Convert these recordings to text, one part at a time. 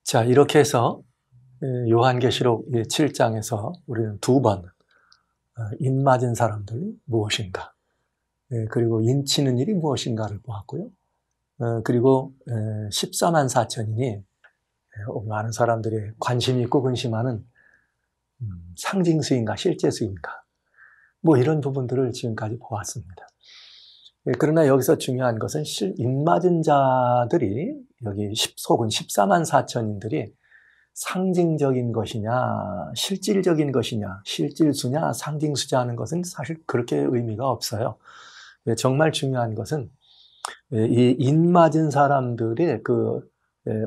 자, 이렇게 해서 요한계시록 7장에서 우리는 두 번 인맞은 사람들이 무엇인가, 그리고 인치는 일이 무엇인가를 보았고요. 그리고 14만 4천이니 많은 사람들이 관심 있고 근심하는 상징수인가 실제수인가, 뭐 이런 부분들을 지금까지 보았습니다. 그러나 여기서 중요한 것은 인맞은 자들이, 여기 속은 14만 4천인들이 상징적인 것이냐 실질적인 것이냐, 실질수냐 상징수냐 하는 것은 사실 그렇게 의미가 없어요. 정말 중요한 것은 이 인맞은 사람들의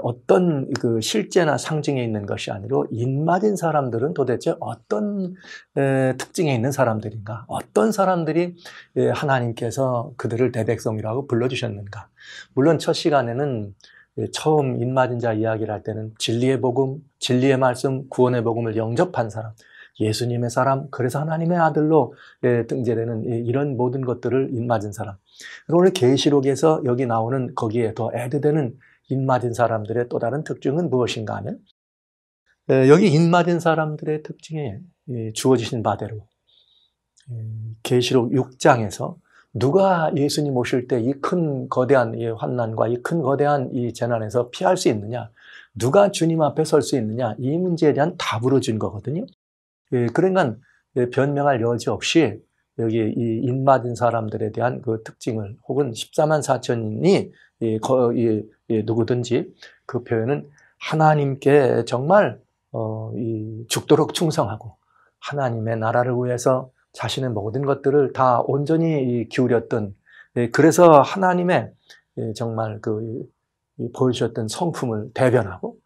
어떤 실제나 상징에 있는 것이 아니라, 인맞은 사람들은 도대체 어떤 특징에 있는 사람들인가, 어떤 사람들이 하나님께서 그들을 내 백성이라고 불러주셨는가. 물론 첫 시간에는 처음 인맞은 자 이야기를 할 때는 진리의 복음, 진리의 말씀, 구원의 복음을 영접한 사람, 예수님의 사람, 그래서 하나님의 아들로 등재되는 이런 모든 것들을 인맞은 사람. 오늘 계시록에서 여기 나오는, 거기에 더 애드되는 인맞은 사람들의 또 다른 특징은 무엇인가 하면, 여기 인맞은 사람들의 특징에 주어지신 바대로 계시록 6장에서 누가 예수님 오실 때 이 큰 거대한 이 환난과 이 큰 거대한 이 재난에서 피할 수 있느냐, 누가 주님 앞에 설 수 있느냐, 이 문제에 대한 답으로 준 거거든요. 그러니까 변명할 여지 없이 여기 이 인맞은 사람들에 대한 그 특징을, 혹은 14만 4천이 누구든지 그 표현은 하나님께 정말 죽도록 충성하고 하나님의 나라를 위해서 자신의 모든 것들을 다 온전히 기울였던, 그래서 하나님의 정말 보여주셨던 성품을 대변하고,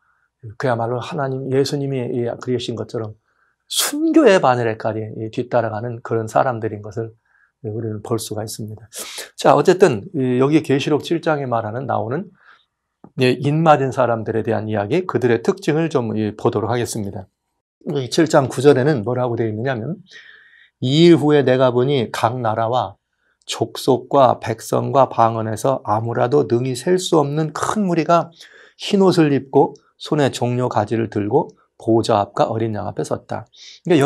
그야말로 하나님, 예수님이 그리신 것처럼 순교의 바늘에까지 뒤따라가는 그런 사람들인 것을 우리는 볼 수가 있습니다. 자, 어쨌든 여기 계시록 7장에 나오는 인맞은 사람들에 대한 이야기, 그들의 특징을 좀 보도록 하겠습니다. 7장 9절에는 뭐라고 되어 있느냐면, 2일 후에 내가 보니 각 나라와 족속과 백성과 방언에서 아무라도 능히 셀 수 없는 큰 무리가 흰옷을 입고 손에 종려 가지를 들고 보좌 앞과 어린 양 앞에 섰다. 그러니까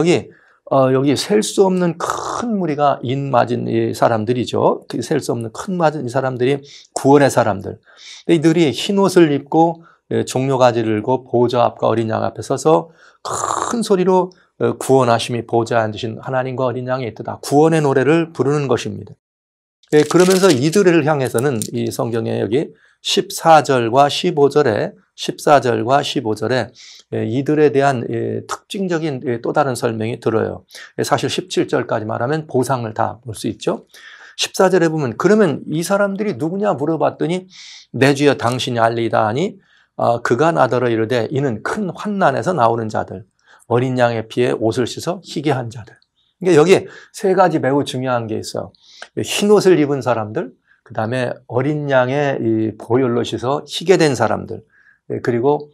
여기 셀 수 없는 큰 무리가 인맞은 이 사람들이죠. 셀 수 없는 큰 맞은 이 사람들이 구원의 사람들. 이들이 흰옷을 입고 종려 가지를 들고 보좌 앞과 어린 양 앞에 서서 큰 소리로 구원하심이 보좌에 앉으신 하나님과 어린 양의 뜻다, 구원의 노래를 부르는 것입니다. 그러면서 이들을 향해서는 이 성경에 여기 14절과 15절에 이들에 대한 특징적인 또 다른 설명이 들어요. 사실 17절까지 말하면 보상을 다 볼 수 있죠. 14절에 보면, 그러면 이 사람들이 누구냐 물어봤더니 내 주여 당신이 알리이다 하니 그가 나더러 이르되 이는 큰 환난에서 나오는 자들, 어린 양의 피에 옷을 씻어 희게 한 자들. 그러니까 여기에 세 가지 매우 중요한 게 있어요. 흰 옷을 입은 사람들, 그 다음에 어린 양의 이 보혈로 씻어 희게 된 사람들, 그리고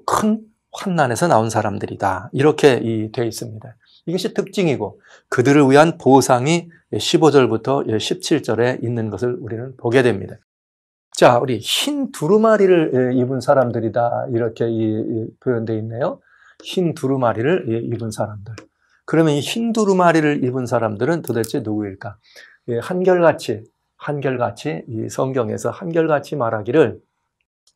큰 환난에서 나온 사람들이다. 이렇게 되어 있습니다. 이것이 특징이고, 그들을 위한 보상이 15절부터 17절에 있는 것을 우리는 보게 됩니다. 자, 우리 흰 두루마리를 입은 사람들이다, 이렇게 표현되어 있네요. 흰 두루마리를 입은 사람들. 그러면 이 흰 두루마리를 입은 사람들은 도대체 누구일까? 한결같이 이 성경에서 한결같이 말하기를,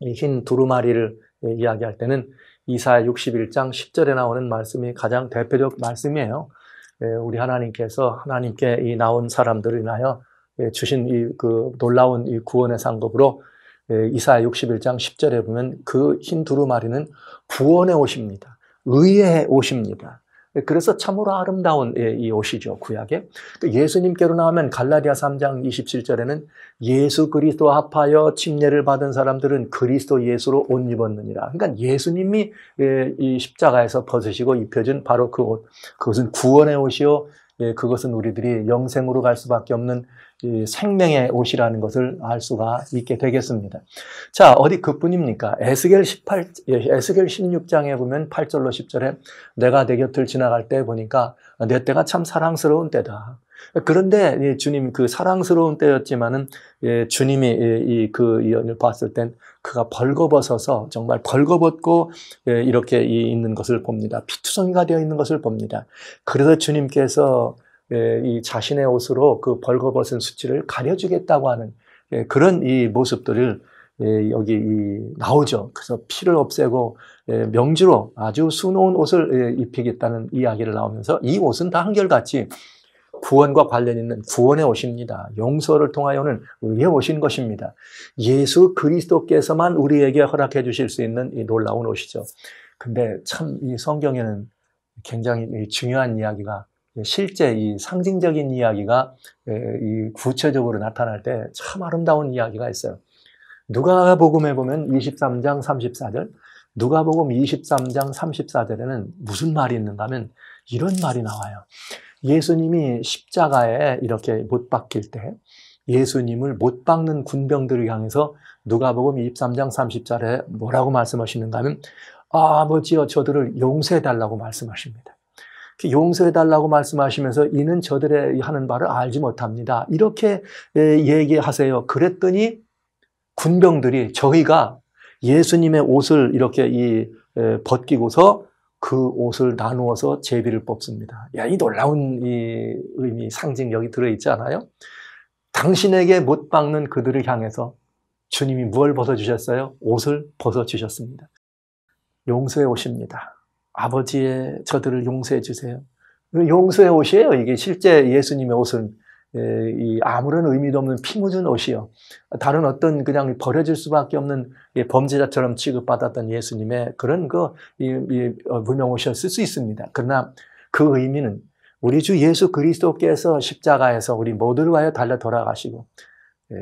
이 흰 두루마리를 이야기할 때는 이사야 61장 10절에 나오는 말씀이 가장 대표적 말씀이에요. 우리 하나님께서 하나님께 나온 사람들을 인하여 주신 놀라운 이 구원의 상급으로 이사야 61장 10절에 보면 그 흰 두루마리는 구원의 옷입니다. 의의 옷입니다. 그래서 참으로 아름다운 이 옷이죠, 구약에. 예수님께로 나오면 갈라디아 3장 27절에는 예수 그리스도 합하여 침례를 받은 사람들은 그리스도 예수로 옷 입었느니라. 그러니까 예수님이 이 십자가에서 벗으시고 입혀준 바로 그 옷, 그것은 구원의 옷이요, 그것은 우리들이 영생으로 갈 수밖에 없는 이 생명의 옷이라는 것을 알 수가 있게 되겠습니다. 자, 어디 그뿐입니까? 에스겔 16장에 보면 8절로 10절에 내가 내 곁을 지나갈 때 보니까 내 때가 참 사랑스러운 때다. 그런데 예, 주님 그 사랑스러운 때였지만은 예, 주님이 이 연을 봤을 땐 그가 벌거벗어서 정말 벌거벗고 예, 이렇게 있는 것을 봅니다. 피투성이가 되어 있는 것을 봅니다. 그래서 주님께서 예, 이 자신의 옷으로 그 벌거벗은 수치를 가려주겠다고 하는 예, 그런 이 모습들을 예, 여기 나오죠. 그래서 피를 없애고 예, 명주로 아주 수놓은 옷을 예, 입히겠다는 이야기를 나오면서 이 옷은 다 한결같이 구원과 관련 있는 구원의 옷입니다. 용서를 통하여는 의의 옷인 것입니다. 예수 그리스도께서만 우리에게 허락해 주실 수 있는 이 놀라운 옷이죠. 근데 참 이 성경에는 굉장히 중요한 이야기가 실제 이 상징적인 이야기가 이 구체적으로 나타날 때 참 아름다운 이야기가 있어요. 누가복음에 보면 23장 34절, 누가복음 23장 34절에는 무슨 말이 있는가 하면 이런 말이 나와요. 예수님이 십자가에 이렇게 못 박힐 때 예수님을 못 박는 군병들을 향해서 누가복음 23장 30절에 뭐라고 말씀하시는가 하면 아버지여 저들을 용서해달라고 말씀하십니다. 용서해달라고 말씀하시면서 이는 저들의 하는 바를 알지 못합니다. 이렇게 얘기하세요. 그랬더니 군병들이 저희가 예수님의 옷을 이렇게 벗기고서 그 옷을 나누어서 제비를 뽑습니다. 야, 이 놀라운 이 의미, 상징 여기 들어있지 않아요? 당신에게 못 박는 그들을 향해서 주님이 무엇을 벗어주셨어요? 옷을 벗어주셨습니다. 용서의 옷입니다. 아버지의 저들을 용서해 주세요. 용서의 옷이에요. 이게 실제 예수님의 옷은 아무런 의미도 없는 피 묻은 옷이요. 다른 어떤 그냥 버려질 수밖에 없는 범죄자처럼 취급받았던 예수님의 그런 무명 옷이었을 수 있습니다. 그러나 그 의미는 우리 주 예수 그리스도께서 십자가에서 우리 모두를 위하여 달려 돌아가시고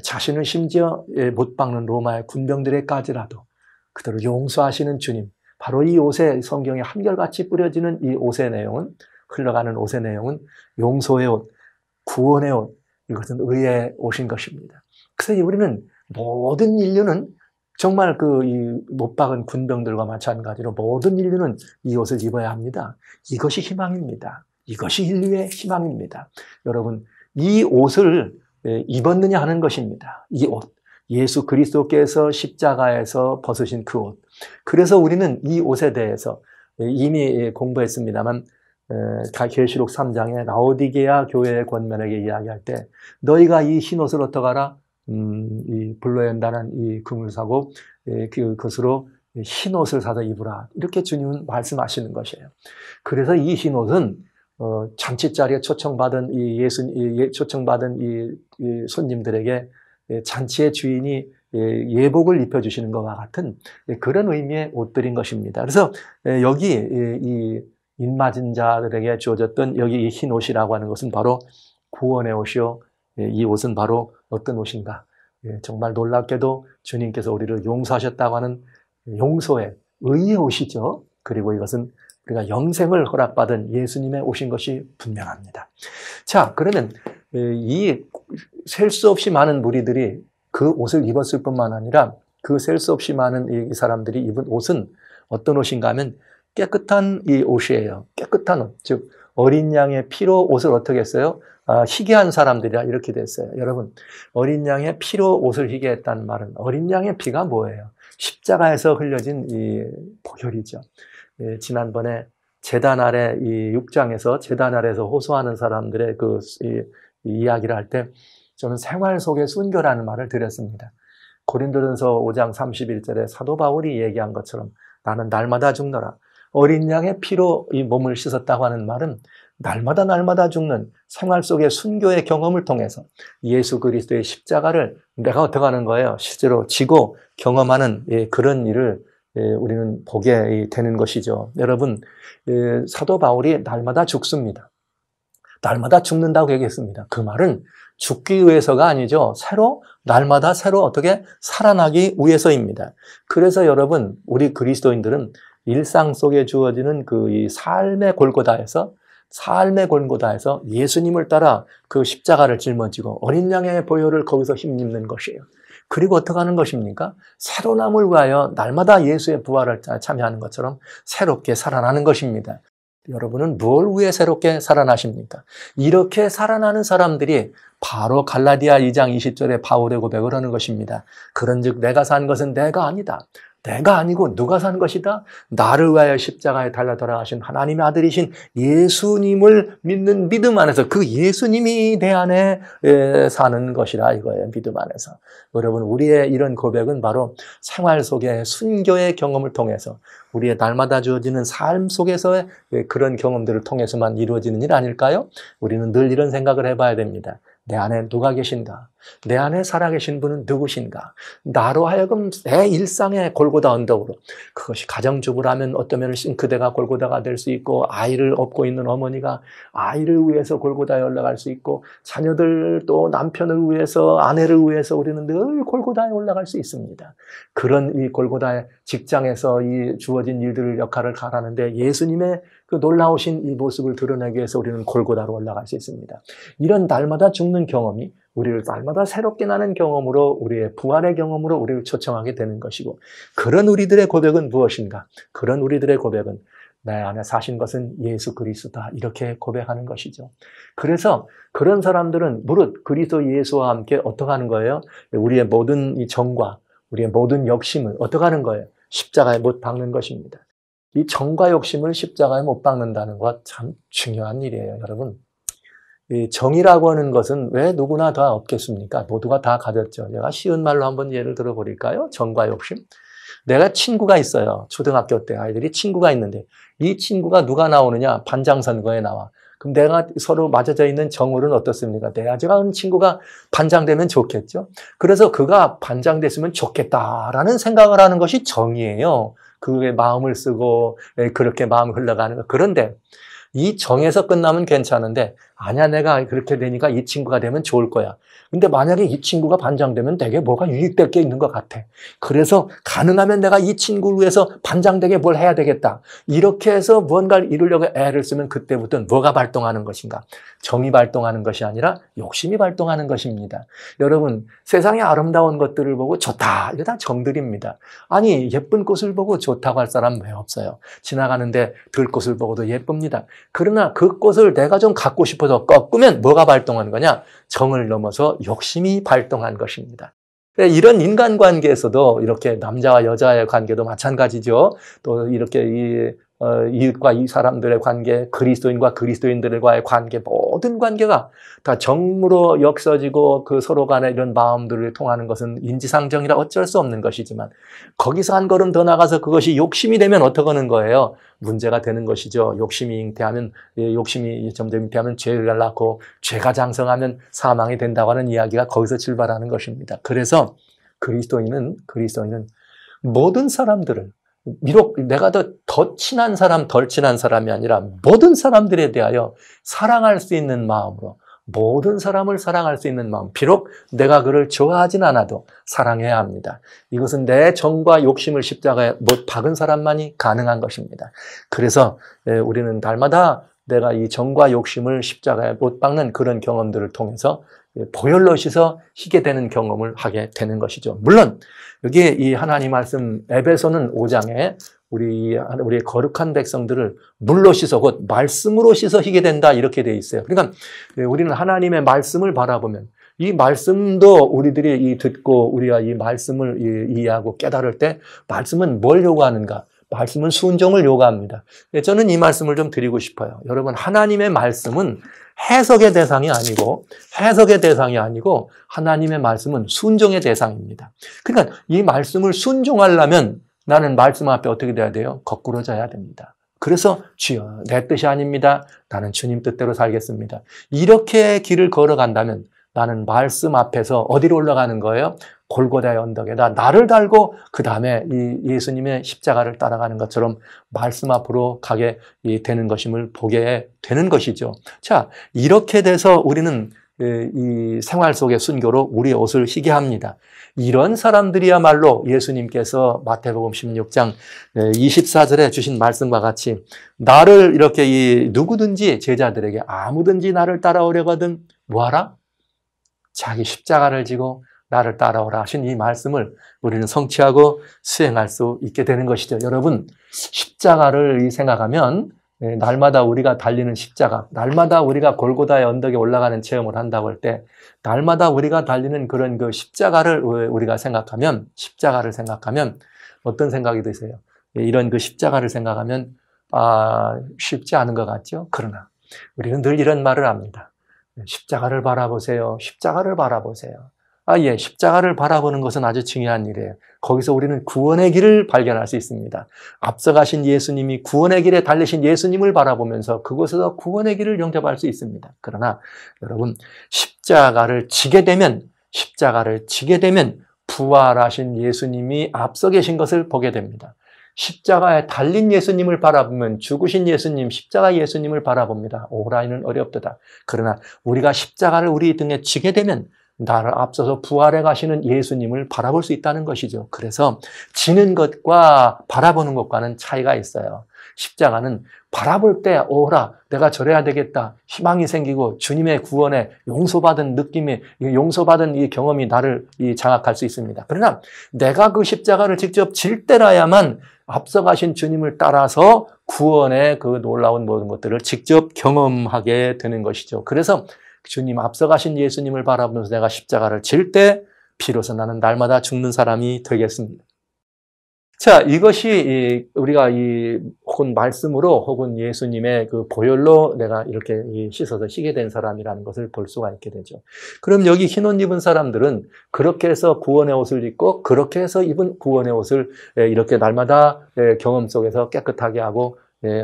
자신을 심지어 못 박는 로마의 군병들에까지라도 그들을 용서하시는 주님, 바로 이 옷에 성경에 한결같이 뿌려지는 이 옷의 내용은, 흘러가는 옷의 내용은 용서의 옷, 구원의 옷, 이것은 의의 옷인 것입니다. 그래서 우리는 모든 인류는 정말 못 박은 군병들과 마찬가지로 모든 인류는 이 옷을 입어야 합니다. 이것이 희망입니다. 이것이 인류의 희망입니다. 여러분, 이 옷을 입었느냐 하는 것입니다. 이 옷. 예수 그리스도께서 십자가에서 벗으신 그 옷. 그래서 우리는 이 옷에 대해서 이미 공부했습니다만 계시록 3장에 라오디게아 교회의 권면에게 이야기할 때 너희가 이 흰 옷을 어떡하라? 이 불로 연단한 이 금을 사고 그것으로 흰 옷을 사서 입으라. 이렇게 주님은 말씀하시는 것이에요. 그래서 이 흰 옷은 잔치자리에 초청받은 초청받은 이 손님들에게 잔치의 주인이 예복을 입혀주시는 것과 같은 그런 의미의 옷들인 것입니다. 그래서 여기 이 인맞은 자들에게 주어졌던 여기 이 흰 옷이라고 하는 것은 바로 구원의 옷이요. 이 옷은 바로 어떤 옷인가? 정말 놀랍게도 주님께서 우리를 용서하셨다고 하는 용서의 의의 옷이죠. 그리고 이것은 우리가 영생을 허락받은 예수님의 옷인 것이 분명합니다. 자, 그러면 이 셀 수 없이 많은 무리들이 그 옷을 입었을 뿐만 아니라 그 셀 수 없이 많은 이 사람들이 입은 옷은 어떤 옷인가 하면 깨끗한 이 옷이에요. 깨끗한 옷. 즉 어린 양의 피로 옷을 어떻게 했어요? 희게 한 사람들이라 이렇게 됐어요. 여러분, 어린 양의 피로 옷을 희게 했다는 말은 어린 양의 피가 뭐예요? 십자가에서 흘려진 이 보혈이죠. 지난번에 제단 아래 이 6장에서 제단 아래에서 호소하는 사람들의 이 이야기를 할 때 저는 생활 속의 순교라는 말을 드렸습니다. 고린도전서 5장 31절에 사도 바울이 얘기한 것처럼 나는 날마다 죽노라. 어린 양의 피로 이 몸을 씻었다고 하는 말은 날마다 죽는 생활 속의 순교의 경험을 통해서 예수 그리스도의 십자가를 내가 어떻게 하는 거예요? 실제로 지고 경험하는 그런 일을 우리는 보게 되는 것이죠. 여러분, 사도 바울이 날마다 죽습니다. 날마다 죽는다고 얘기했습니다. 그 말은 죽기 위해서가 아니죠. 날마다 새로 어떻게 살아나기 위해서입니다. 그래서 여러분, 우리 그리스도인들은 일상 속에 주어지는 이 삶의 골고다에서 예수님을 따라 그 십자가를 짊어지고 어린 양의 보혈을 거기서 힘입는 것이에요. 그리고 어떻게 하는 것입니까? 새로남을 위하여 날마다 예수의 부활을 참여하는 것처럼 새롭게 살아나는 것입니다. 여러분은 뭘 위해 새롭게 살아나십니까? 이렇게 살아나는 사람들이 바로 갈라디아 2장 20절에 바울의 고백을 하는 것입니다. 그런즉 내가 산 것은 내가 아니다. 내가 아니고 누가 산 것이다? 나를 위하여 십자가에 달려 돌아가신 하나님의 아들이신 예수님을 믿는 믿음 안에서, 그 예수님이 내 안에 사는 것이라 이거예요. 믿음 안에서. 여러분, 우리의 이런 고백은 바로 생활 속의 순교의 경험을 통해서, 우리의 날마다 주어지는 삶 속에서의 그런 경험들을 통해서만 이루어지는 일 아닐까요? 우리는 늘 이런 생각을 해봐야 됩니다. 내 안에 누가 계신가? 내 안에 살아계신 분은 누구신가? 나로 하여금 내 일상의 골고다 언덕으로, 그것이 가정주부라면 어쩌면 싱크대가 골고다가 될 수 있고, 아이를 업고 있는 어머니가 아이를 위해서 골고다에 올라갈 수 있고, 자녀들 또 남편을 위해서, 아내를 위해서 우리는 늘 골고다에 올라갈 수 있습니다. 그런 이 골고다의 직장에서 이 주어진 일들을 역할을 가라는데, 예수님의 그 놀라우신 이 모습을 드러내기 위해서 우리는 골고다로 올라갈 수 있습니다. 이런 날마다 죽는 경험이 우리를 날마다 새롭게 나는 경험으로, 우리의 부활의 경험으로 우리를 초청하게 되는 것이고, 그런 우리들의 고백은 무엇인가? 그런 우리들의 고백은 내 안에 사신 것은 예수 그리스도다, 이렇게 고백하는 것이죠. 그래서 그런 사람들은 무릇 그리스도 예수와 함께 어떻게 하는 거예요? 우리의 모든 이 정과 우리의 모든 욕심을 어떻게 하는 거예요? 십자가에 못 박는 것입니다. 이 정과 욕심을 십자가에 못 박는다는 것 참 중요한 일이에요, 여러분. 이 정이라고 하는 것은 왜 누구나 다 없겠습니까? 모두가 다 가졌죠. 제가 쉬운 말로 한번 예를 들어버릴까요? 정과 욕심. 내가 친구가 있어요. 초등학교 때 아이들이 친구가 있는데, 이 친구가 누가 나오느냐? 반장 선거에 나와. 그럼 내가 서로 맞아져 있는 정울은 어떻습니까? 내가 좋아하는 친구가 반장되면 좋겠죠. 그래서 그가 반장됐으면 좋겠다라는 생각을 하는 것이 정이에요. 그게 마음을 쓰고 그렇게 마음이 흘러가는 거. 그런데 이 정에서 끝나면 괜찮은데, 아니야, 내가 그렇게 되니까 이 친구가 되면 좋을 거야. 근데 만약에 이 친구가 반장되면 되게 뭐가 유익될 게 있는 것 같아. 그래서 가능하면 내가 이 친구를 위해서 반장되게 뭘 해야 되겠다. 이렇게 해서 무언가를 이루려고 애를 쓰면 그때부터는 뭐가 발동하는 것인가? 정이 발동하는 것이 아니라 욕심이 발동하는 것입니다. 여러분, 세상의 아름다운 것들을 보고 좋다, 이거 다 정들입니다. 아니, 예쁜 꽃을 보고 좋다고 할 사람 왜 없어요? 지나가는데 들꽃을 보고도 예쁩니다. 그러나 그 꽃을 내가 좀 갖고 싶어서 꺾으면 뭐가 발동하는 거냐? 정을 넘어서 욕심이 발동한 것입니다. 이런 인간관계에서도 이렇게 남자와 여자의 관계도 마찬가지죠. 또 이렇게 이웃과 이 사람들의 관계, 그리스도인과 그리스도인들과의 관계, 모든 관계가 다 정으로 역서지고 그 서로 간에 이런 마음들을 통하는 것은 인지상정이라 어쩔 수 없는 것이지만, 거기서 한 걸음 더 나가서 그것이 욕심이 되면 어떻게 하는 거예요? 문제가 되는 것이죠. 욕심이 잉태하면, 욕심이 점점 잉태하면 죄를 낳고, 죄가 장성하면 사망이 된다고 하는 이야기가 거기서 출발하는 것입니다. 그래서 그리스도인은 모든 사람들을, 비록 내가 더 친한 사람, 덜 친한 사람이 아니라 모든 사람들에 대하여 사랑할 수 있는 마음으로, 모든 사람을 사랑할 수 있는 마음, 비록 내가 그를 좋아하진 않아도 사랑해야 합니다. 이것은 내 정과 욕심을 십자가에 못 박은 사람만이 가능한 것입니다. 그래서 우리는 날마다 내가 이 정과 욕심을 십자가에 못 박는 그런 경험들을 통해서 보혈로 씻어 희게 되는 경험을 하게 되는 것이죠. 물론 여기에 이 하나님 말씀 에베소는 5장에 우리의 거룩한 백성들을 물로 씻어, 곧 말씀으로 씻어 희게 된다, 이렇게 돼 있어요. 그러니까 우리는 하나님의 말씀을 바라보면, 이 말씀도 우리들이 듣고 우리가 이 말씀을 이해하고 깨달을 때, 말씀은 뭘 요구하는가? 말씀은 순종을 요구합니다. 저는 이 말씀을 좀 드리고 싶어요. 여러분, 하나님의 말씀은 해석의 대상이 아니고 하나님의 말씀은 순종의 대상입니다. 그러니까 이 말씀을 순종하려면 나는 말씀 앞에 어떻게 돼야 돼요? 거꾸로져야 됩니다. 그래서 주여, 내 뜻이 아닙니다. 나는 주님 뜻대로 살겠습니다. 이렇게 길을 걸어간다면 나는 말씀 앞에서 어디로 올라가는 거예요? 골고다의 언덕에다 나를 달고 그 다음에 이 예수님의 십자가를 따라가는 것처럼 말씀 앞으로 가게 되는 것임을 보게 되는 것이죠. 자, 이렇게 돼서 우리는 이 생활 속의 순교로 우리의 옷을 희게 합니다. 이런 사람들이야말로 예수님께서 마태복음 16장 24절에 주신 말씀과 같이, 나를 이렇게 누구든지 제자들에게 아무든지 나를 따라오려거든 뭐하라? 자기 십자가를 지고 나를 따라오라 하신 이 말씀을 우리는 성취하고 수행할 수 있게 되는 것이죠. 여러분, 십자가를 생각하면 날마다 우리가 달리는 십자가, 날마다 우리가 골고다의 언덕에 올라가는 체험을 한다고 할 때, 날마다 우리가 달리는 그런 그 십자가를 우리가 생각하면, 십자가를 생각하면 어떤 생각이 드세요? 이런 그 십자가를 생각하면 쉽지 않은 것 같죠? 그러나 우리는 늘 이런 말을 합니다. 십자가를 바라보세요. 십자가를 바라보세요. 예, 십자가를 바라보는 것은 아주 중요한 일이에요. 거기서 우리는 구원의 길을 발견할 수 있습니다. 앞서가신 예수님이 구원의 길에 달리신 예수님을 바라보면서 그곳에서 구원의 길을 영접할 수 있습니다. 그러나 여러분, 십자가를 지게 되면 부활하신 예수님이 앞서 계신 것을 보게 됩니다. 십자가에 달린 예수님을 바라보면 죽으신 예수님, 십자가 예수님을 바라봅니다. 오라이는 어렵도다. 그러나 우리가 십자가를 우리 등에 지게 되면 나를 앞서서 부활해 가시는 예수님을 바라볼 수 있다는 것이죠. 그래서 지는 것과 바라보는 것과는 차이가 있어요. 십자가는 바라볼 때 오라, 내가 저래야 되겠다, 희망이 생기고 주님의 구원에 용서받은 느낌이, 용서받은 이 경험이 나를 장악할 수 있습니다. 그러나 내가 그 십자가를 직접 질 때라야만 앞서가신 주님을 따라서 구원의 그 놀라운 모든 것들을 직접 경험하게 되는 것이죠. 그래서 주님 앞서가신 예수님을 바라보면서 내가 십자가를 질 때 비로소 나는 날마다 죽는 사람이 되겠습니다. 자, 이것이 우리가 혹은 말씀으로 혹은 예수님의 그 보혈로 내가 이렇게 씻어서 희게 된 사람이라는 것을 볼 수가 있게 되죠. 그럼 여기 흰 옷 입은 사람들은 그렇게 해서 구원의 옷을 입고 그렇게 해서 입은 구원의 옷을 이렇게 날마다 경험 속에서 깨끗하게 하고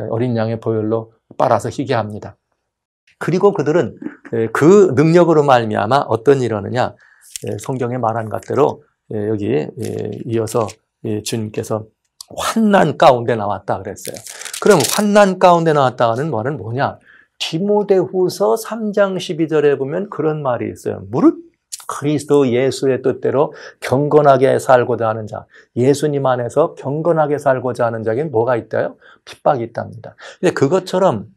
어린 양의 보혈로 빨아서 희게 합니다. 그리고 그들은 그 능력으로 말미암아 어떤 일을 하느냐, 성경에 말한 것대로 여기 이어서 주님께서 환난 가운데 나왔다 그랬어요. 그럼 환난 가운데 나왔다는 말은 뭐냐? 디모데후서 3장 12절에 보면 그런 말이 있어요. 무릇 그리스도 예수의 뜻대로 경건하게 살고자 하는 자, 예수님 안에서 경건하게 살고자 하는 자에게 뭐가 있다요? 핍박이 있답니다. 근데 그것처럼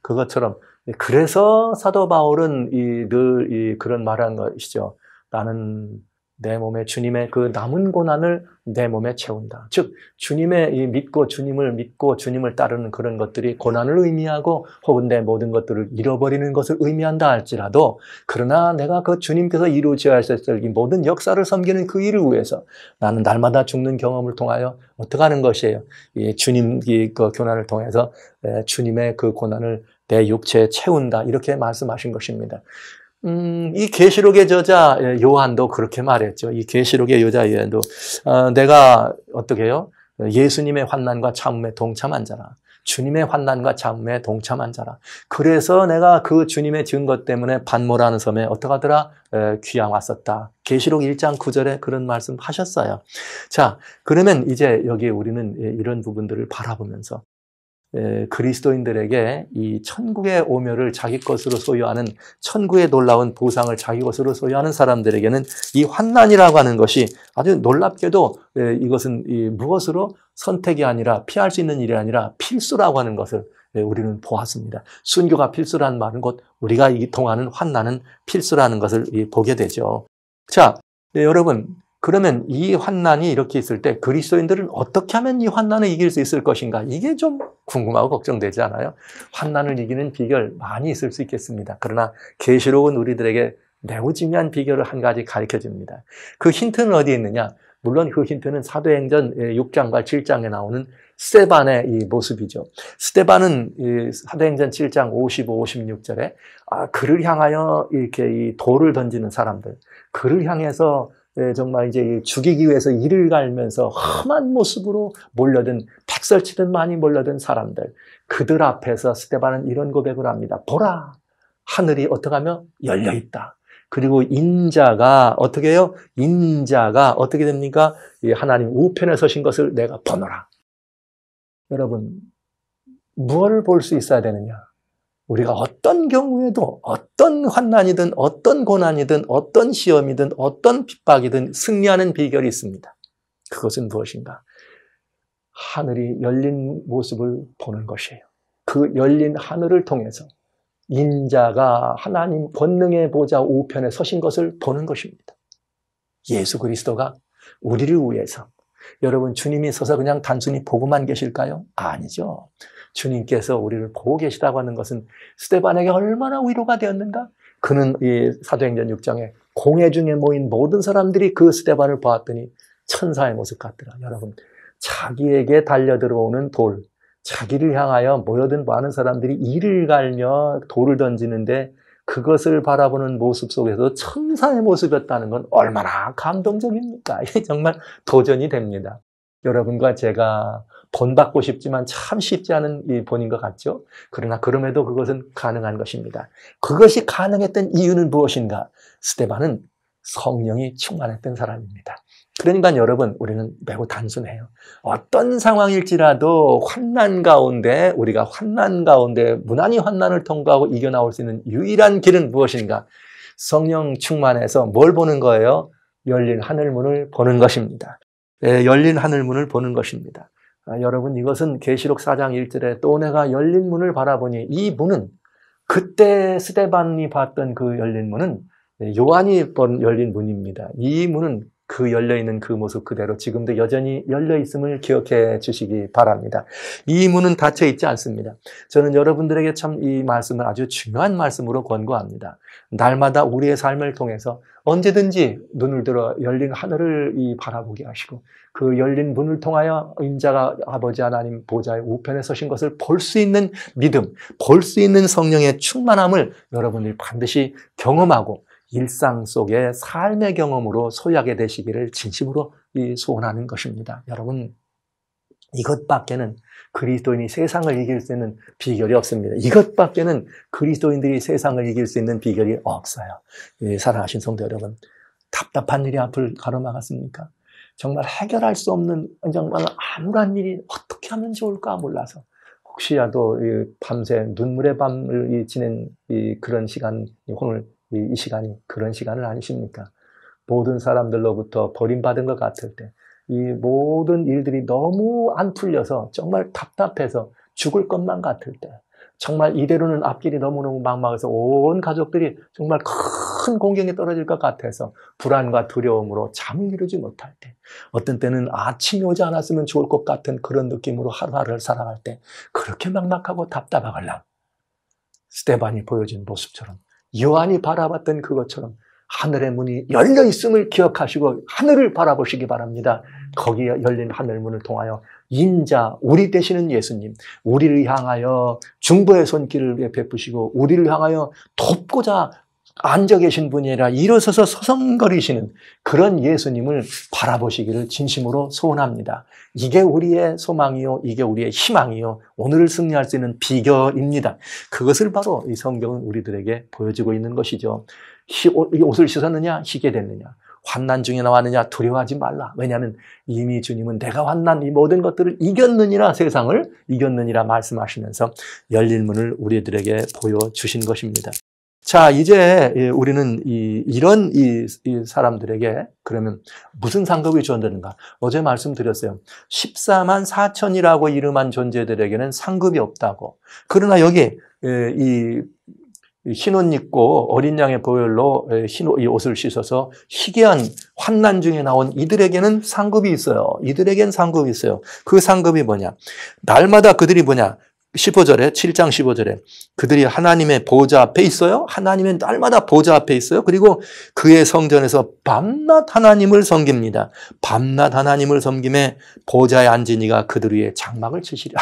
그래서 사도 바울은 늘 그런 말한 것이죠. 나는 내 몸에 주님의 그 남은 고난을 내 몸에 채운다. 즉 주님의 믿고 주님을 따르는 그런 것들이 고난을 의미하고 혹은 내 모든 것들을 잃어버리는 것을 의미한다 할지라도, 그러나 내가 그 주님께서 이루어져야 하셨을 이 모든 역사를 섬기는 그 일을 위해서 나는 날마다 죽는 경험을 통하여 어떻게 하는 것이에요? 주님 그 고난을 통해서 주님의 그 고난을 내 육체에 채운다, 이렇게 말씀하신 것입니다. 이 계시록의 저자 요한도 그렇게 말했죠. 이 계시록의 여자 요한도 내가 어떻게 해요? 예수님의 환난과 참음에 동참한 자라. 주님의 환난과 참음에 동참한 자라. 그래서 내가 그 주님의 증거 때문에 반모라는 섬에 어떻게 하더라? 귀양 왔었다. 계시록 1장 9절에 그런 말씀 하셨어요. 자, 그러면 이제 여기 우리는 이런 부분들을 바라보면서 그리스도인들에게 이 천국의 오묘를 자기 것으로 소유하는, 천국의 놀라운 보상을 자기 것으로 소유하는 사람들에게는 이 환난이라고 하는 것이 아주 놀랍게도 이것은 무엇으로 선택이 아니라, 피할 수 있는 일이 아니라 필수라고 하는 것을 우리는 보았습니다. 순교가 필수라는 말은 곧 우리가 통하는 환난은 필수라는 것을 보게 되죠. 자, 여러분, 그러면 이 환난이 이렇게 있을 때 그리스도인들은 어떻게 하면 이 환난을 이길 수 있을 것인가? 이게 좀 궁금하고 걱정되지 않아요? 환난을 이기는 비결 많이 있을 수 있겠습니다. 그러나 계시록은 우리들에게 매우 중요한 비결을 한 가지 가르쳐줍니다. 그 힌트는 어디에 있느냐? 물론 그 힌트는 사도행전 6장과 7장에 나오는 스데반의 이 모습이죠. 스데반은 사도행전 7장 55, 56절에 그를 향하여 이렇게 이 돌을 던지는 사람들, 그를 향해서 정말 이제 죽이기 위해서 이를 갈면서 험한 모습으로 몰려든, 백설치듯 많이 몰려든 사람들, 그들 앞에서 스데반은 이런 고백을 합니다. 보라, 하늘이 어떻게 하며 열려 있다. 그리고 인자가 어떻게 해요? 인자가 어떻게 됩니까? 하나님 우편에 서신 것을 내가 보노라. 여러분, 무엇을 볼 수 있어야 되느냐? 우리가 어떤 경우에도 어떤 환난이든 어떤 고난이든 어떤 시험이든 어떤 핍박이든 승리하는 비결이 있습니다. 그것은 무엇인가? 하늘이 열린 모습을 보는 것이에요. 그 열린 하늘을 통해서 인자가 하나님 권능의 보좌 우편에 서신 것을 보는 것입니다. 예수 그리스도가 우리를 위해서, 여러분 주님이 서서 그냥 단순히 보고만 계실까요? 아니죠. 주님께서 우리를 보고 계시다고 하는 것은 스데반에게 얼마나 위로가 되었는가? 그는 이 사도행전 6장에 공회 중에 모인 모든 사람들이 그 스데반을 보았더니 천사의 모습 같더라. 여러분, 자기에게 달려들어오는 돌, 자기를 향하여 모여든 많은 사람들이 이를 갈며 돌을 던지는데 그것을 바라보는 모습 속에서 천사의 모습이었다는 건 얼마나 감동적입니까? 이게 정말 도전이 됩니다. 여러분과 제가 본받고 싶지만 참 쉽지 않은 이 본인 것 같죠? 그러나 그럼에도 그것은 가능한 것입니다. 그것이 가능했던 이유는 무엇인가? 스데반은 성령이 충만했던 사람입니다. 그러니까 여러분, 우리는 매우 단순해요. 어떤 상황일지라도 환난 가운데, 우리가 환난 가운데 무난히 환난을 통과하고 이겨나올 수 있는 유일한 길은 무엇인가? 성령 충만해서 뭘 보는 거예요? 열린 하늘문을 보는 것입니다. 열린 하늘문을 보는 것입니다. 여러분, 이것은 계시록 4장 1절에 또 내가 열린 문을 바라보니, 이 문은 그때 스데반이 봤던 그 열린 문은 요한이 본 열린 문입니다. 이 문은 그 열려있는 그 모습 그대로 지금도 여전히 열려있음을 기억해 주시기 바랍니다. 이 문은 닫혀 있지 않습니다. 저는 여러분들에게 참 이 말씀을 아주 중요한 말씀으로 권고합니다. 날마다 우리의 삶을 통해서 언제든지 눈을 들어 열린 하늘을 바라보게 하시고 그 열린 문을 통하여 인자가 아버지 하나님 보좌의 우편에 서신 것을 볼 수 있는 믿음, 볼 수 있는 성령의 충만함을 여러분들이 반드시 경험하고 일상 속의 삶의 경험으로 소유하게 되시기를 진심으로 소원하는 것입니다. 여러분, 이것밖에는 그리스도인이 세상을 이길 수 있는 비결이 없습니다. 이것밖에는 그리스도인들이 세상을 이길 수 있는 비결이 없어요. 사랑하신 성도 여러분, 답답한 일이 앞을 가로막았습니까? 정말 해결할 수 없는, 정말 암울한 일이 어떻게 하면 좋을까 몰라서 혹시라도 밤새 눈물의 밤을 지낸 그런 시간, 오늘 이 시간이 그런 시간은 아니십니까? 모든 사람들로부터 버림받은 것 같을 때, 이 모든 일들이 너무 안 풀려서 정말 답답해서 죽을 것만 같을 때, 정말 이대로는 앞길이 너무너무 막막해서 온 가족들이 정말 큰 공경에 떨어질 것 같아서 불안과 두려움으로 잠을 이루지 못할 때, 어떤 때는 아침이 오지 않았으면 좋을 것 같은 그런 느낌으로 하루하루를 살아갈 때, 그렇게 막막하고 답답하걸랑 스데반이 보여준 모습처럼, 요한이 바라봤던 그것처럼 하늘의 문이 열려 있음을 기억하시고 하늘을 바라보시기 바랍니다. 거기에 열린 하늘문을 통하여 인자, 우리 되시는 예수님, 우리를 향하여 중보의 손길을 베푸시고 우리를 향하여 돕고자 앉아 계신 분이 아니라 일어서서 서성거리시는 그런 예수님을 바라보시기를 진심으로 소원합니다. 이게 우리의 소망이요, 이게 우리의 희망이요, 오늘을 승리할 수 있는 비결입니다. 그것을 바로 이 성경은 우리들에게 보여주고 있는 것이죠. 이 옷을 씻었느냐, 희게 됐느냐, 환난 중에 나왔느냐, 두려워하지 말라. 왜냐하면 이미 주님은 내가 환난 이 모든 것들을 이겼느니라, 세상을 이겼느니라 말씀하시면서 열린 문을 우리들에게 보여주신 것입니다. 자, 이제 우리는 이런 사람들에게 그러면 무슨 상급이 주어졌는가? 어제 말씀드렸어요. 14만 4천이라고 이름한 존재들에게는 상급이 없다고. 그러나 여기 흰 옷 입고 어린 양의 보혈로 이 옷을 씻어서 희귀한 환난 중에 나온 이들에게는 상급이 있어요. 이들에겐 상급이 있어요. 그 상급이 뭐냐? 날마다 그들이 뭐냐? 15절에, 7장 15절에 그들이 하나님의 보좌 앞에 있어요. 하나님의 날마다 보좌 앞에 있어요. 그리고 그의 성전에서 밤낮 하나님을 섬깁니다. 밤낮 하나님을 섬김에 보좌에 앉은 이가 그들 위에 장막을 치시리라.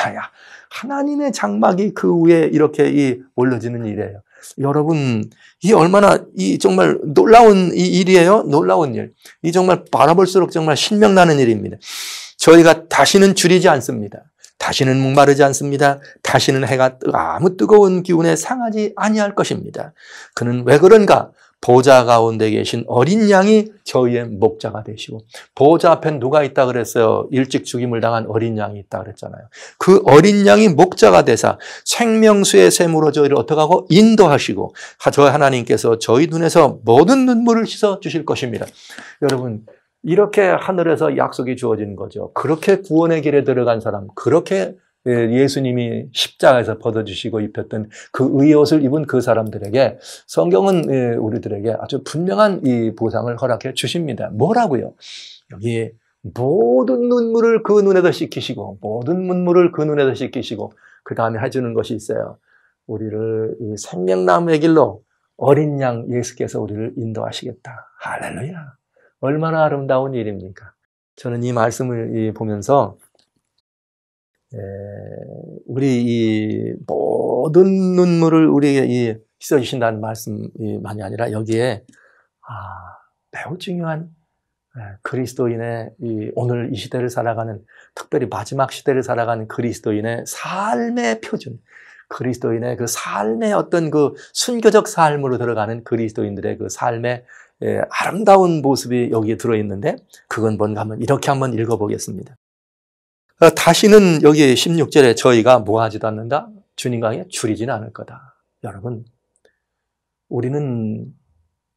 하나님의 장막이 그 위에 이렇게 올려지는 일이에요. 여러분, 이 얼마나 정말 놀라운 이 일이에요. 놀라운 일. 이 정말 바라볼수록 정말 신명나는 일입니다. 저희가 다시는 줄이지 않습니다. 다시는 목마르지 않습니다. 다시는 해가 아무 뜨거운 기운에 상하지 아니할 것입니다. 그는 왜 그런가? 보좌 가운데 계신 어린 양이 저희의 목자가 되시고, 보좌 앞엔 누가 있다 그랬어요? 일찍 죽임을 당한 어린 양이 있다 그랬잖아요. 그 어린 양이 목자가 되사 생명수의 샘으로 저희를 어떻게 하고 인도하시고, 저 하나님께서 저희 눈에서 모든 눈물을 씻어 주실 것입니다. 여러분, 이렇게 하늘에서 약속이 주어진 거죠. 그렇게 구원의 길에 들어간 사람, 그렇게 예수님이 십자가에서 벗어주시고 입혔던 그 의의 옷을 입은 그 사람들에게 성경은 우리들에게 아주 분명한 이 보상을 허락해 주십니다. 뭐라고요? 여기에 모든 눈물을 그 눈에서 씻기시고, 모든 눈물을 그 눈에서 씻기시고, 그 다음에 해주는 것이 있어요. 우리를 이 생명나무의 길로 어린 양 예수께서 우리를 인도하시겠다. 할렐루야. 얼마나 아름다운 일입니까? 저는 이 말씀을 보면서 우리 이 모든 눈물을 우리에게 씻어주신다는 말씀만이 아니라 여기에 매우 중요한 그리스도인의 오늘 이 시대를 살아가는, 특별히 마지막 시대를 살아가는 그리스도인의 삶의 표준, 그리스도인의 그 삶의 어떤 그 순교적 삶으로 들어가는 그리스도인들의 그 삶의 아름다운 모습이 여기에 들어있는데, 그건 뭔가 하면 이렇게 한번 읽어보겠습니다. 다시는 여기 16절에 저희가 모아지도 않는다. 주님과 함께 줄이지는 않을 거다. 여러분, 우리는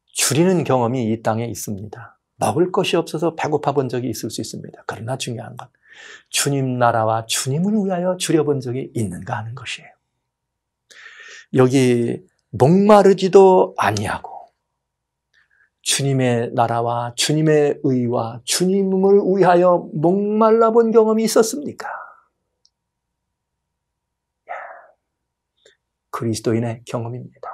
줄이는 경험이 이 땅에 있습니다. 먹을 것이 없어서 배고파 본 적이 있을 수 있습니다. 그러나 중요한 건 주님 나라와 주님을 위하여 줄여본 적이 있는가 하는 것이에요. 여기 목마르지도 아니하고 주님의 나라와 주님의 의와 주님을 위하여 목말라 본 경험이 있었습니까? 그리스도인의 경험입니다.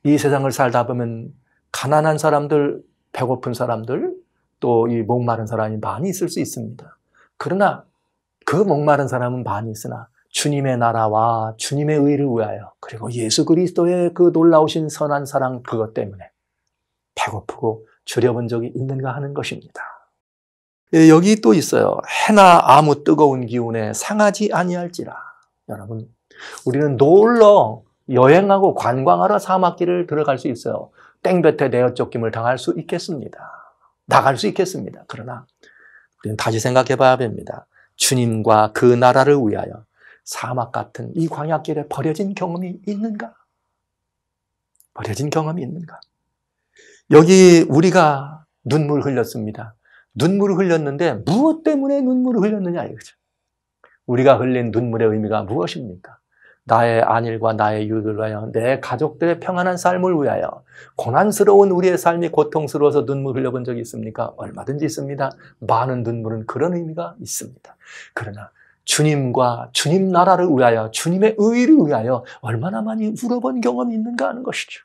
이 세상을 살다 보면 가난한 사람들, 배고픈 사람들, 또 이 목마른 사람이 많이 있을 수 있습니다. 그러나 그 목마른 사람은 많이 있으나 주님의 나라와 주님의 의를 위하여, 그리고 예수 그리스도의 그 놀라우신 선한 사랑, 그것 때문에 배고프고 줄여본 적이 있는가 하는 것입니다. 여기 또 있어요. 해나 아무 뜨거운 기운에 상하지 아니할지라. 여러분, 우리는 놀러 여행하고 관광하러 사막길을 들어갈 수 있어요. 땡볕에 내어 쫓김을 당할 수 있겠습니다. 나갈 수 있겠습니다. 그러나 우리는 다시 생각해 봐야 됩니다. 주님과 그 나라를 위하여 사막 같은 이 광야길에 버려진 경험이 있는가? 버려진 경험이 있는가? 여기 우리가 눈물 흘렸습니다. 눈물을 흘렸는데 무엇 때문에 눈물을 흘렸느냐 이거죠. 우리가 흘린 눈물의 의미가 무엇입니까? 나의 안일과 나의 유익을 위하여, 내 가족들의 평안한 삶을 위하여, 고난스러운 우리의 삶이 고통스러워서 눈물 흘려본 적이 있습니까? 얼마든지 있습니다. 많은 눈물은 그런 의미가 있습니다. 그러나 주님과 주님 나라를 위하여, 주님의 의를 위하여 얼마나 많이 울어본 경험이 있는가 하는 것이죠.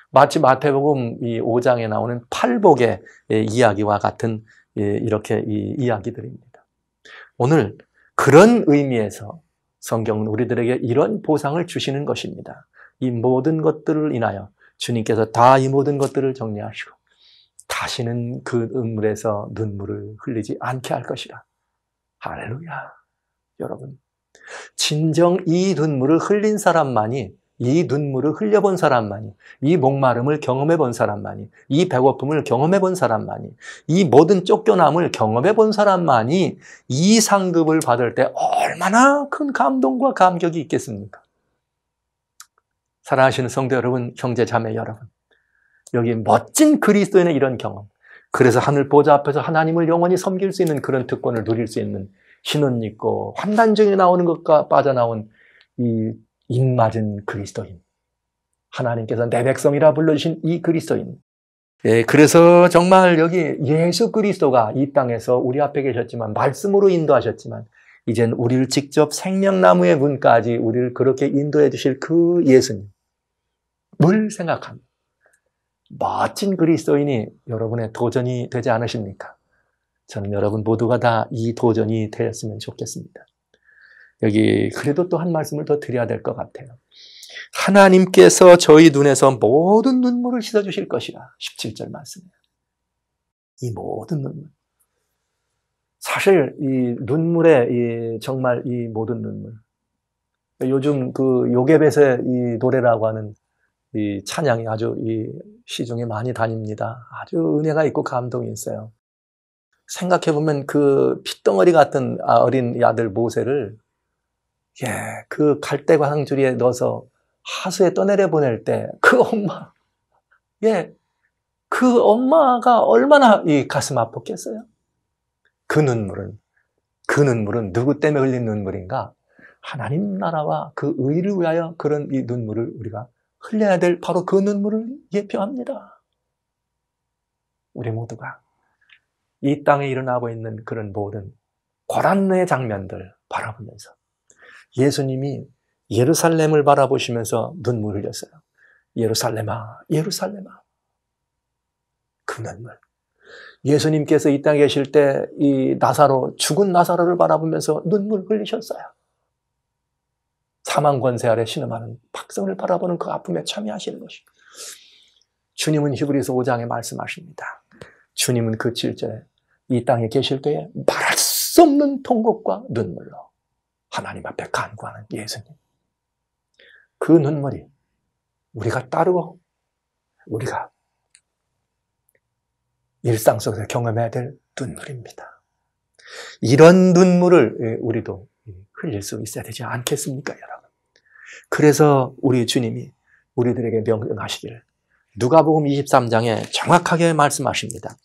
마치 마태복음 이 5장에 나오는 팔복의 이야기와 같은 이렇게 이 이야기들입니다. 오늘 그런 의미에서 성경은 우리들에게 이런 보상을 주시는 것입니다. 이 모든 것들을 인하여 주님께서 다 이 모든 것들을 정리하시고 다시는 그 눈물에서 눈물을 흘리지 않게 할 것이라. 할렐루야. 여러분, 진정 이 눈물을 흘린 사람만이, 이 눈물을 흘려본 사람만이, 이 목마름을 경험해본 사람만이, 이 배고픔을 경험해본 사람만이, 이 모든 쫓겨남을 경험해본 사람만이 이 상급을 받을 때 얼마나 큰 감동과 감격이 있겠습니까? 사랑하시는 성도 여러분, 형제 자매 여러분, 여기 멋진 그리스도인의 이런 경험, 그래서 하늘 보좌 앞에서 하나님을 영원히 섬길 수 있는 그런 특권을 누릴 수 있는 신은 있고 환난 중에 나오는 것과 빠져나온 이 입맞은 그리스도인, 하나님께서 내 백성이라 불러주신 이 그리스도인. 그래서 정말 여기 예수 그리스도가 이 땅에서 우리 앞에 계셨지만, 말씀으로 인도하셨지만, 이젠 우리를 직접 생명나무의 문까지 우리를 그렇게 인도해 주실 그 예수님을 생각합니다. 멋진 그리스도인이 여러분의 도전이 되지 않으십니까? 저는 여러분 모두가 다 이 도전이 되었으면 좋겠습니다. 여기 그래도 또 한 말씀을 더 드려야 될 것 같아요. 하나님께서 저희 눈에서 모든 눈물을 씻어주실 것이라. 17절 말씀이에요. 이 모든 눈물. 사실 이 눈물에 정말 이 모든 눈물. 요즘 그 요괴벳의 이 노래라고 하는 이 찬양이 아주 이 시중에 많이 다닙니다. 아주 은혜가 있고 감동이 있어요. 생각해보면 그 핏덩어리 같은 어린 아들 모세를 그 갈대과 항주리에 넣어서 하수에 떠내려 보낼 때 그 엄마, 그 엄마가 얼마나 이 가슴 아팠겠어요? 그 눈물은 누구 때문에 흘린 눈물인가? 하나님 나라와 그 의를 위하여 그런 이 눈물을 우리가 흘려야 될 바로 그 눈물을 예표합니다. 우리 모두가 이 땅에 일어나고 있는 그런 모든 고난의 장면들 바라보면서 예수님이 예루살렘을 바라보시면서 눈물을 흘렸어요. 예루살렘아, 예루살렘아. 그 눈물. 예수님께서 이 땅에 계실 때 이 나사로, 죽은 나사로를 바라보면서 눈물 흘리셨어요. 사망 권세 아래 신음하는 백성을 바라보는 그 아픔에 참여하시는 것이. 주님은 히브리서 5장에 말씀하십니다. 주님은 그 7절에 이 땅에 계실 때에 말할 수 없는 통곡과 눈물로 하나님 앞에 간구하는 예수님. 그 눈물이 우리가 따르고 우리가 일상 속에서 경험해야 될 눈물입니다. 이런 눈물을 우리도 흘릴 수 있어야 되지 않겠습니까, 여러분? 그래서 우리 주님이 우리들에게 명령하시기를 누가복음 23장에 정확하게 말씀하십니다.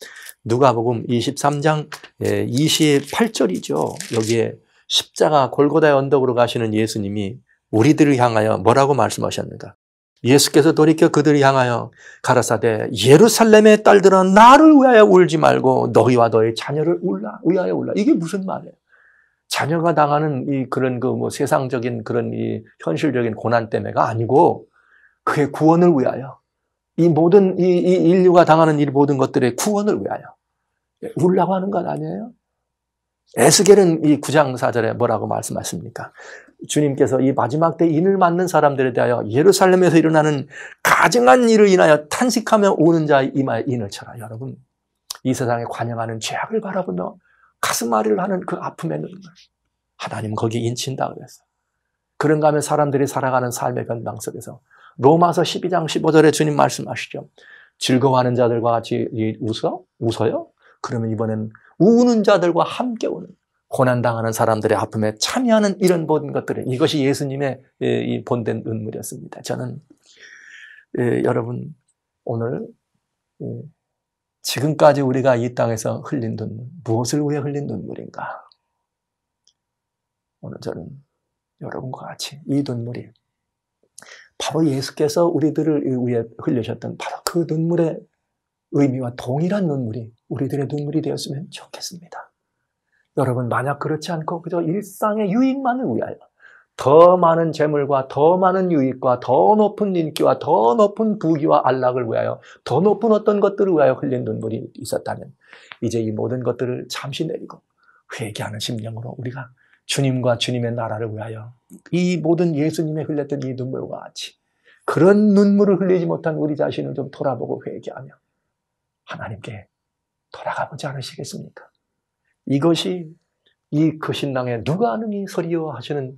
누가복음 23장 28절이죠. 여기에 십자가 골고다의 언덕으로 가시는 예수님이 우리들을 향하여 뭐라고 말씀하셨는가? 예수께서 돌이켜 그들을 향하여 가라사대 예루살렘의 딸들아 나를 위하여 울지 말고 너희와 너희 자녀를 위하여 울라. 이게 무슨 말이에요? 자녀가 당하는 이 그런 세상적인 그런 이 현실적인 고난 때문에가 아니고 그의 구원을 위하여 이 모든 이 인류가 당하는 이 모든 것들의 구원을 위하여 울라고 하는 것 아니에요? 에스겔은 이 9장 4절에 뭐라고 말씀하십니까? 주님께서 이 마지막 때 인을 맞는 사람들에 대하여 예루살렘에서 일어나는 가증한 일을 인하여 탄식하며 우는 자의 이마에 인을 쳐라. 여러분, 이 세상에 관영하는 죄악을 바라보며 가슴앓이를 하는 그 아픔의 눈물. 하나님은 거기에 인친다 그랬어요. 그런가 하면 사람들이 살아가는 삶의 변방 속에서 로마서 12장 15절에 주님 말씀하시죠. 즐거워하는 자들과 같이 웃어요? 그러면 이번엔 우는 자들과 함께 우는 고난당하는 사람들의 아픔에 참여하는 이런 모든 것들은 이것이 예수님의 이 본된 눈물이었습니다. 저는 여러분 오늘 지금까지 우리가 이 땅에서 흘린 눈물, 무엇을 위해 흘린 눈물인가? 오늘 저는 여러분과 같이 이 눈물이 바로 예수께서 우리들을 위해 흘리셨던 바로 그 눈물의 의미와 동일한 눈물이 우리들의 눈물이 되었으면 좋겠습니다. 여러분, 만약 그렇지 않고 그저 일상의 유익만을 위하여 더 많은 재물과 더 많은 유익과 더 높은 인기와 더 높은 부귀와 안락을 위하여 더 높은 어떤 것들을 위하여 흘린 눈물이 있었다면 이제 이 모든 것들을 잠시 내리고 회개하는 심령으로 우리가 주님과 주님의 나라를 위하여 이 모든 예수님의 흘렸던 이 눈물과 같이 그런 눈물을 흘리지 못한 우리 자신을 좀 돌아보고 회개하며 하나님께 돌아가보지 않으시겠습니까? 이것이 이 그 신랑의 누가 아느니 소리여 하시는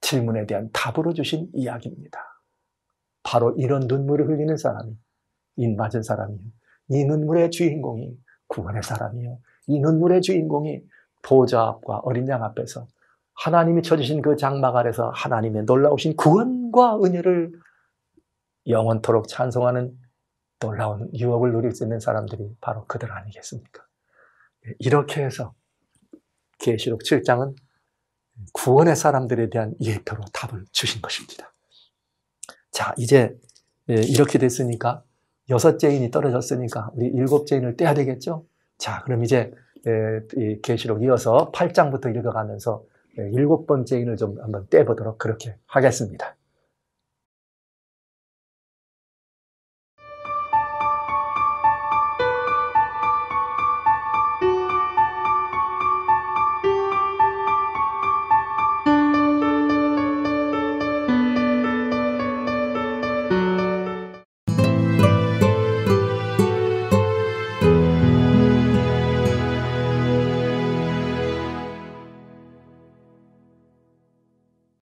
질문에 대한 답으로 주신 이야기입니다. 바로 이런 눈물을 흘리는 사람이 인맞은 사람이요. 이 눈물의 주인공이 구원의 사람이요. 이 눈물의 주인공이 보좌 앞과 어린 양 앞에서 하나님이 쳐주신 그 장막 아래서 하나님의 놀라우신 구원과 은혜를 영원토록 찬송하는 놀라운 유업을 누릴 수 있는 사람들이 바로 그들 아니겠습니까? 이렇게 해서 계시록 7장은 구원의 사람들에 대한 예표로 답을 주신 것입니다. 자, 이제 이렇게 됐으니까 6째 인이 떨어졌으니까 우리 7째 인을 떼야 되겠죠? 자, 그럼 이제 계시록 이어서 8장부터 읽어가면서 7번째 인을 좀 한번 떼보도록 그렇게 하겠습니다.